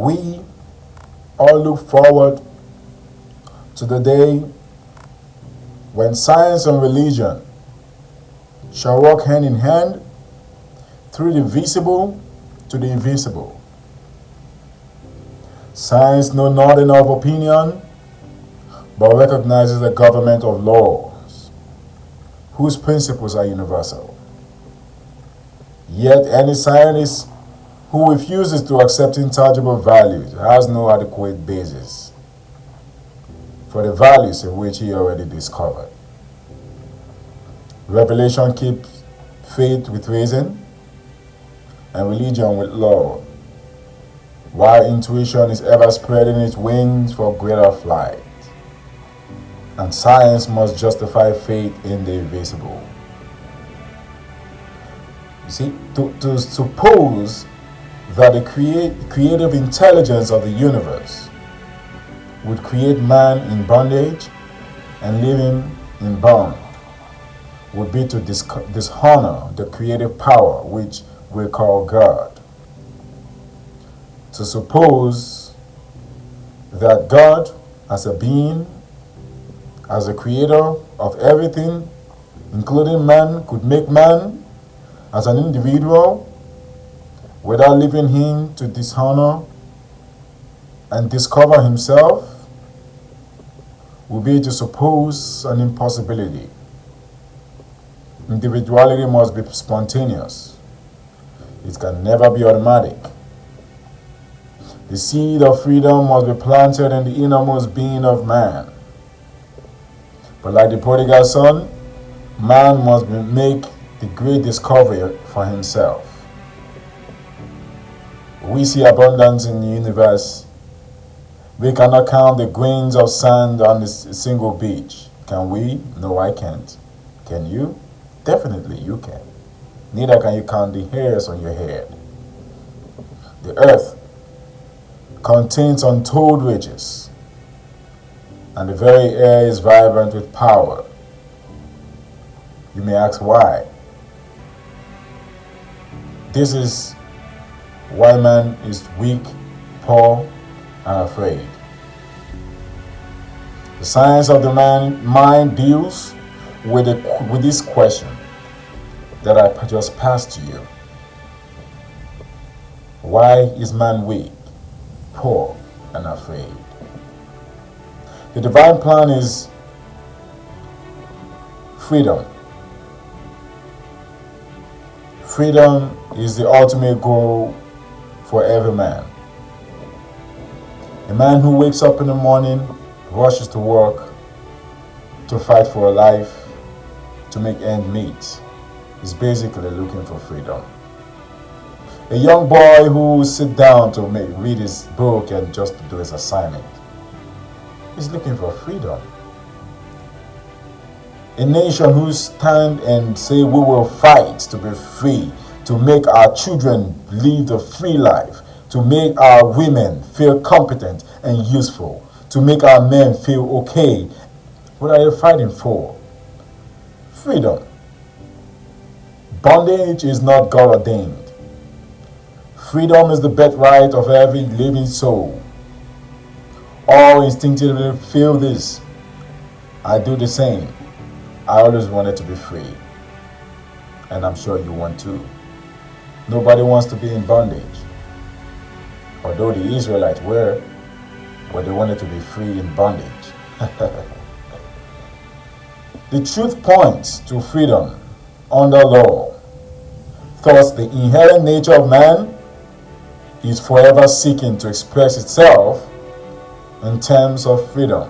We all look forward to the day when science and religion shall walk hand in hand through the visible to the invisible. Science knows nothing of opinion, but recognizes the government of laws, whose principles are universal. Yet any scientist who refuses to accept intangible values has no adequate basis for the values in which he already discovered. Revelation keeps faith with reason and religion with law, while intuition is ever spreading its wings for greater flight. And science must justify faith in the invisible. You see, to suppose that the creative intelligence of the universe would create man in bondage and leave him in bond would be to dishonor the creative power which we call God. To suppose that God, as a being, as a creator of everything, including man, could make man as an individual without leaving him to dishonor and discover himself would be to suppose an impossibility. Individuality must be spontaneous. It can never be automatic. The seed of freedom must be planted in the innermost being of man. But like the prodigal son, man must make the great discovery for himself. We see abundance in the universe. We cannot count the grains of sand on a single beach. Can we? No, I can't. Can you? Definitely you can. Neither can you count the hairs on your head. The earth contains untold riches, and the very air is vibrant with power. You may ask why. This is why man is weak, poor, and afraid. The science of the mind deals with this question that I just passed to you. Why is man weak, poor, and afraid? The divine plan is freedom. Freedom is the ultimate goal for every man. A man who wakes up in the morning, rushes to work, to fight for a life, to make ends meet, is basically looking for freedom. A young boy who sits down to read his book and just to do his assignment is looking for freedom. A nation who stand and say we will fight to be free, to make our children live the free life, to make our women feel competent and useful, to make our men feel okay. What are you fighting for? Freedom. Bondage is not God ordained. Freedom is the birthright of every living soul. All instinctively feel this. I do the same. I always wanted to be free. And I'm sure you want to. Nobody wants to be in bondage. Although the Israelites were, but they wanted to be free in bondage. The truth points to freedom under law. Thus, the inherent nature of man is forever seeking to express itself in terms of freedom.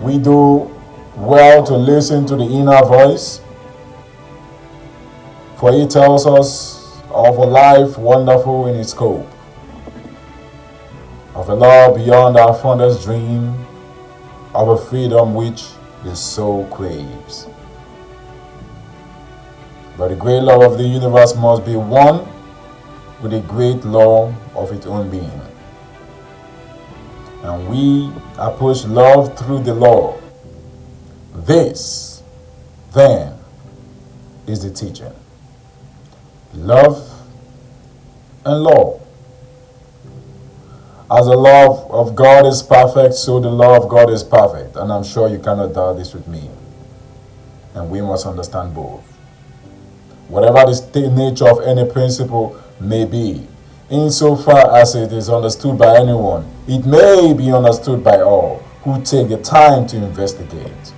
We do well to listen to the inner voice, for it tells us of a life wonderful in its scope, of a love beyond our fondest dream, of a freedom which the soul craves. But the great law of the universe must be one with the great law of its own being. And we approach love through the law. This, then, is the teaching. Love and law As the love of God is perfect, so the law of God is perfect. And I'm sure you cannot doubt this with me. And we must understand both. Whatever the nature of any principle may be, insofar as it is understood by anyone, it may be understood by all who take the time to investigate.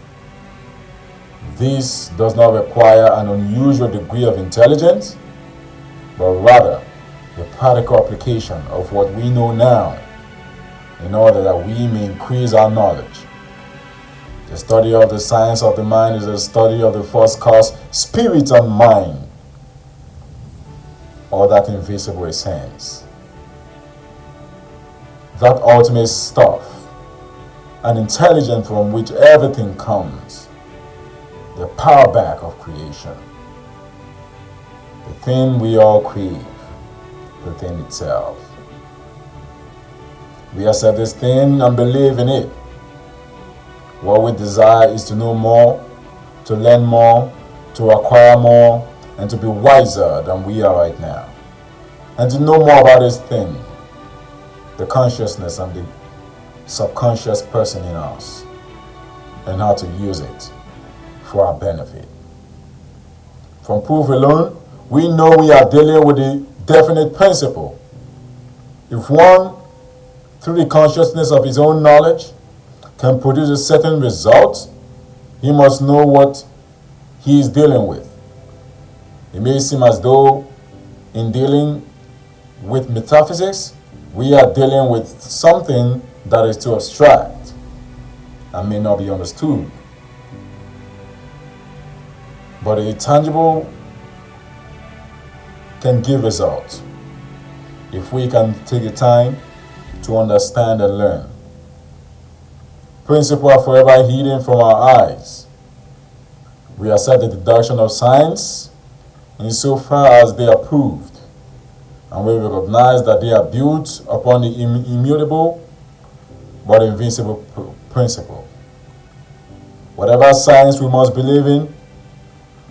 This does not require an unusual degree of intelligence, but rather the practical application of what we know now in order that we may increase our knowledge. The study of the science of the mind is a study of the first cause, spirit and mind, or that invisible essence. That ultimate stuff, an intelligence from which everything comes, the power back of creation. The thing we all crave, the thing itself. We accept this thing and believe in it. What we desire is to know more, to learn more, to acquire more, and to be wiser than we are right now. And to know more about this thing, the consciousness and the subconscious person in us, and how to use it for our benefit. From proof alone, we know we are dealing with a definite principle. If one, through the consciousness of his own knowledge, can produce a certain result, he must know what he is dealing with. It may seem as though in dealing with metaphysics, we are dealing with something that is too abstract and may not be understood. But a tangible can give results if we can take the time to understand and learn. Principles are forever hidden from our eyes. We accept the deduction of science insofar as they are proved, and we recognize that they are built upon the immutable but invincible principle. Whatever science we must believe in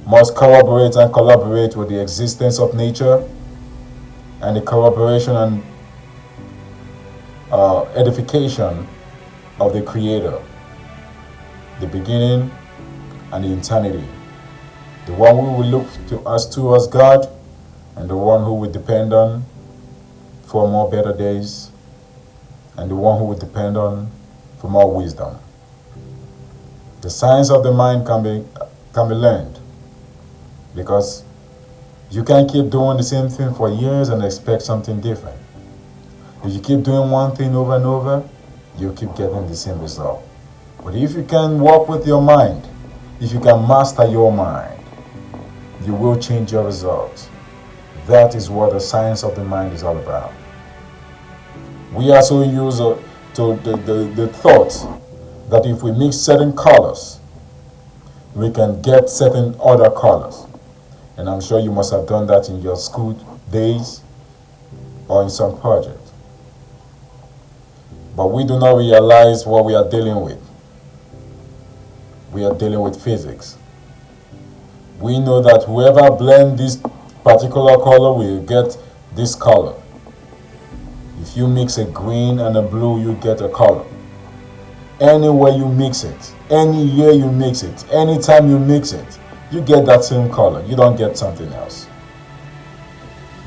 must corroborate and collaborate with the existence of nature and the corroboration and edification of the Creator, the beginning and the eternity, the one who will look to us as God, and the one who we depend on for more better days, and the one who we depend on for more wisdom. The science of the mind can be learned, because you can't keep doing the same thing for years and expect something different. If you keep doing one thing over and over, you keep getting the same result. But if you can work with your mind, if you can master your mind, you will change your results. That is what the science of the mind is all about. We are so used to the thought that if we mix certain colors, we can get certain other colors. And I'm sure you must have done that in your school days or in some project. But we do not realize what we are dealing with. We are dealing with physics. We know that whoever blends this particular color will get this color. If you mix a green and a blue, you get a color. Anywhere you mix it, any year you mix it, anytime you mix it, you get that same color. You don't get something else.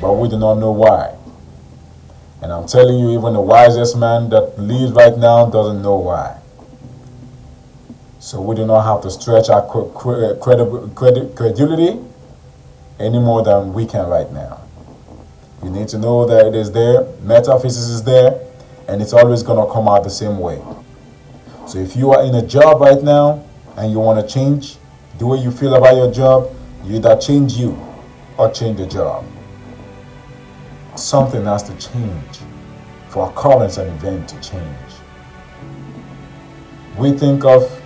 But we do not know why. And I'm telling you, even the wisest man that lives right now doesn't know why. So we do not have to stretch our credulity any more than we can right now. You need to know that it is there, metaphysics is there, and it's always going to come out the same way. So if you are in a job right now and you want to change the way you feel about your job, you either change you or change the job. Something has to change for occurrence and event to change. We think of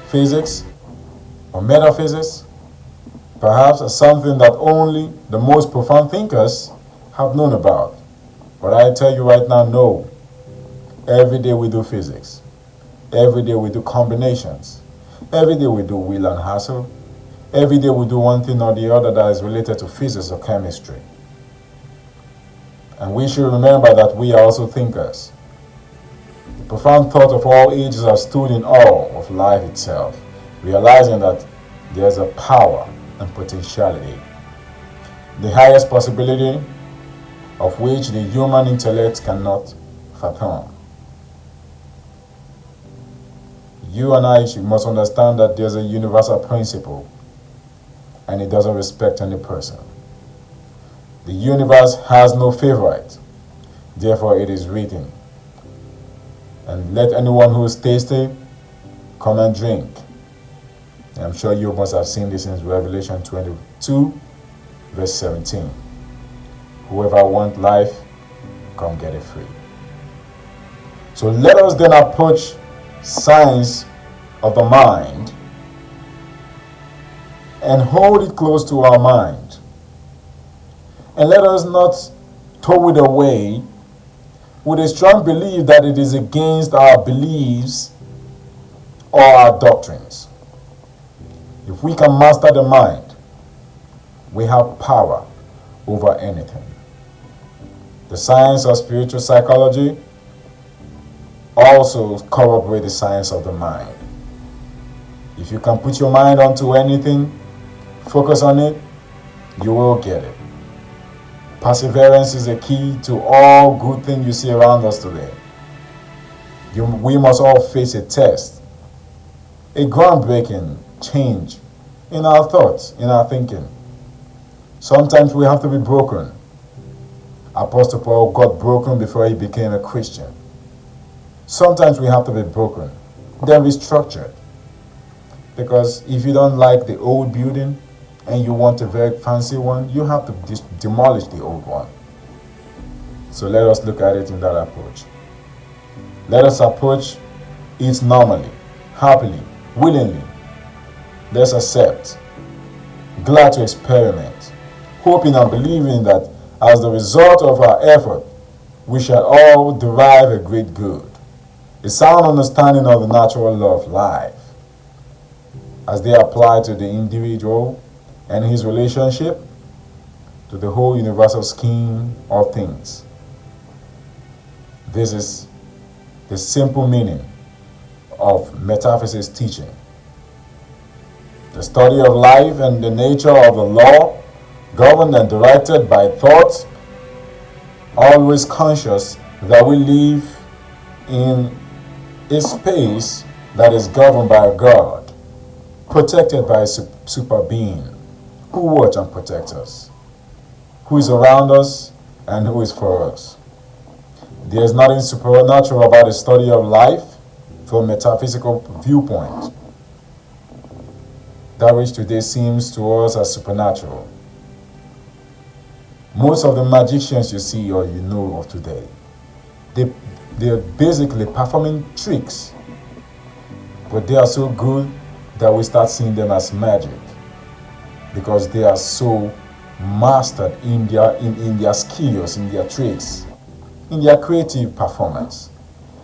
physics or metaphysics perhaps as something that only the most profound thinkers have known about. But I tell you right now, no. Every day we do physics. Every day we do combinations. Every day we do wheel and hassle. Every day we do one thing or the other that is related to physics or chemistry. And we should remember that we are also thinkers. profound thought of all ages have stood in awe of life itself, realizing that there's a power and potentiality, the highest possibility of which the human intellect cannot fathom. You and I must understand that there's a universal principle and it doesn't respect any person. The universe has no favorite, therefore it is written, and let anyone who is thirsty come and drink. And I'm sure you must have seen this in Revelation 22, verse 17. Whoever wants life, come get it free. So let us then approach science of the mind and hold it close to our mind. And let us not throw it away with a strong belief that it is against our beliefs or our doctrines. If we can master the mind, we have power over anything. The science of spiritual psychology also corroborates the science of the mind. If you can put your mind onto anything, focus on it, you will get it. Perseverance is the key to all good things you see around us today. We must all face a test, a groundbreaking change in our thoughts, in our thinking. Sometimes we have to be broken. Apostle Paul got broken before he became a Christian. Sometimes we have to be broken, then restructured. Because if you don't like the old building and you want a very fancy one, you have to demolish the old one. So let us look at it in that approach. Let us approach it normally, happily, willingly. Let's accept, glad to experiment, hoping and believing that as the result of our effort, we shall all derive a great good, a sound understanding of the natural law of life, as they apply to the individual and his relationship to the whole universal scheme of things. This is the simple meaning of metaphysics teaching. The study of life and the nature of the law, governed and directed by thoughts, always conscious that we live in a space that is governed by a God, protected by a super being who watch and protect us, who is around us and who is for us. There is nothing supernatural about the study of life from a metaphysical viewpoint, that which today seems to us as supernatural. Most of the magicians you see or you know of today, they're basically performing tricks, but they are so good that we start seeing them as magic because they are so mastered in their skills, in their tricks, in their creative performance.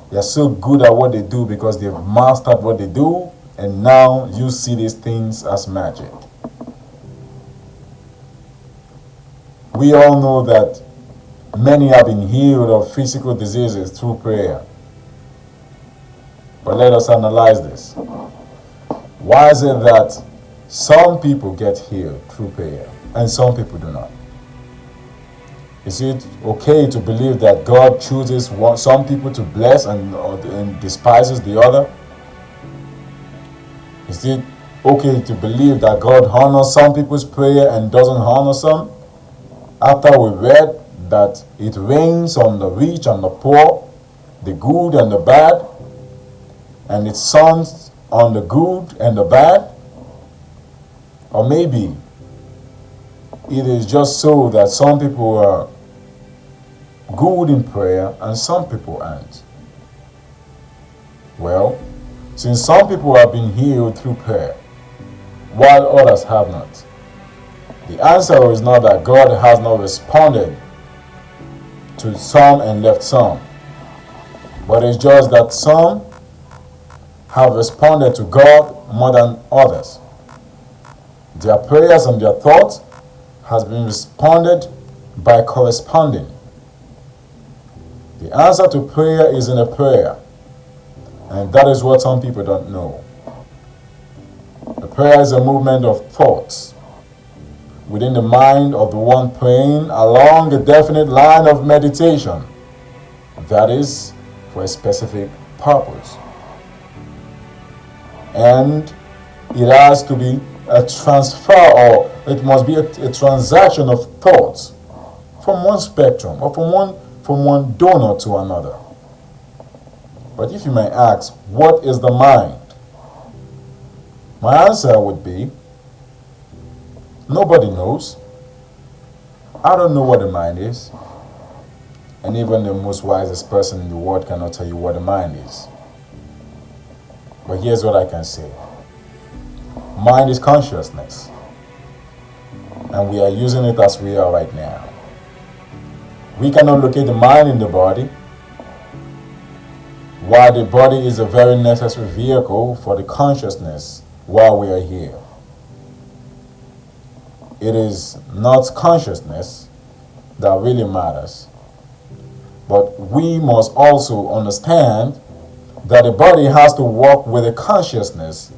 They are so good at what they do because they've mastered what they do, and now you see these things as magic. We all know that many have been healed of physical diseases through prayer. But let us analyze this. Why is it that some people get healed through prayer and some people do not? Is it okay to believe that God chooses some people to bless and despises the other? Is it okay to believe that God honors some people's prayer and doesn't honor some? After we read that it rains on the rich and the poor, the good and the bad, and it suns on the good and the bad? Or maybe it is just so that some people are good in prayer and some people aren't. Well, since some people have been healed through prayer, while others have not, the answer is not that God has not responded to some and left some, but it's just that some have responded to God more than others. Their prayers and their thoughts has been responded by corresponding. The answer to prayer is in a prayer, And that is what some people don't know. The prayer is a movement of thoughts within the mind of the one praying along a definite line of meditation. That is for a specific purpose. And it has to be a transfer, or it must be a transaction of thoughts from one spectrum or from one donor to another. But if you may ask, what is the mind? My answer would be, nobody knows. I don't know what the mind is. And even the most wisest person in the world cannot tell you what the mind is. But here's what I can say. Mind is consciousness. And we are using it as we are right now. We cannot locate the mind in the body, while the body is a very necessary vehicle for the consciousness while we are here. It is not consciousness that really matters. But we must also understand that the body has to work with a consciousness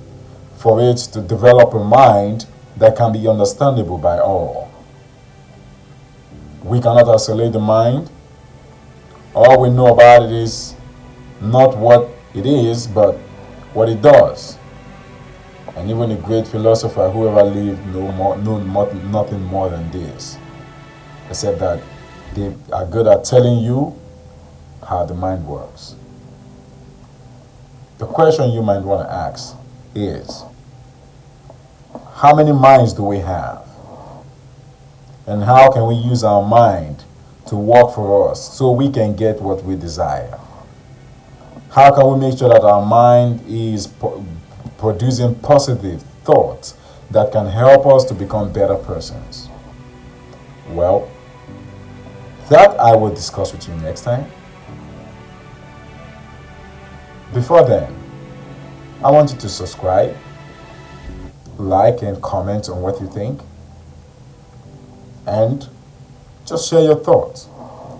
for it to develop a mind that can be understandable by all. We cannot isolate the mind. All we know about it is not what it is, but what it does. And even a great philosopher who ever lived knew nothing more than this, except that they are good at telling you how the mind works. The question you might want to ask is, how many minds do we have? And how can we use our mind to work for us so we can get what we desire? How can we make sure that our mind is producing positive thoughts that can help us to become better persons? Well, that I will discuss with you next time. Before then, I want you to subscribe, like and comment on what you think, and just share your thoughts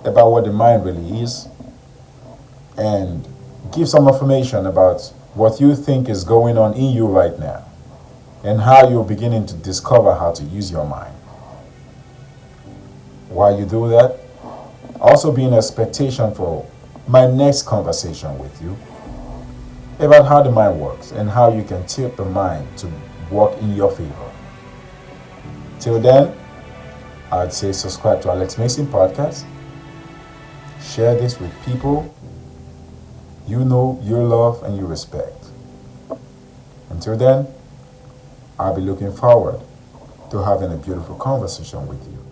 about what the mind really is, and give some information about what you think is going on in you right now and how you're beginning to discover how to use your mind. While you do that, also be in expectation for my next conversation with you about how the mind works and how you can tip the mind to work in your favor. Till then, I'd say subscribe to Alex Mason Podcast. Share this with people you know, you love, and you respect. Until then, I'll be looking forward to having a beautiful conversation with you.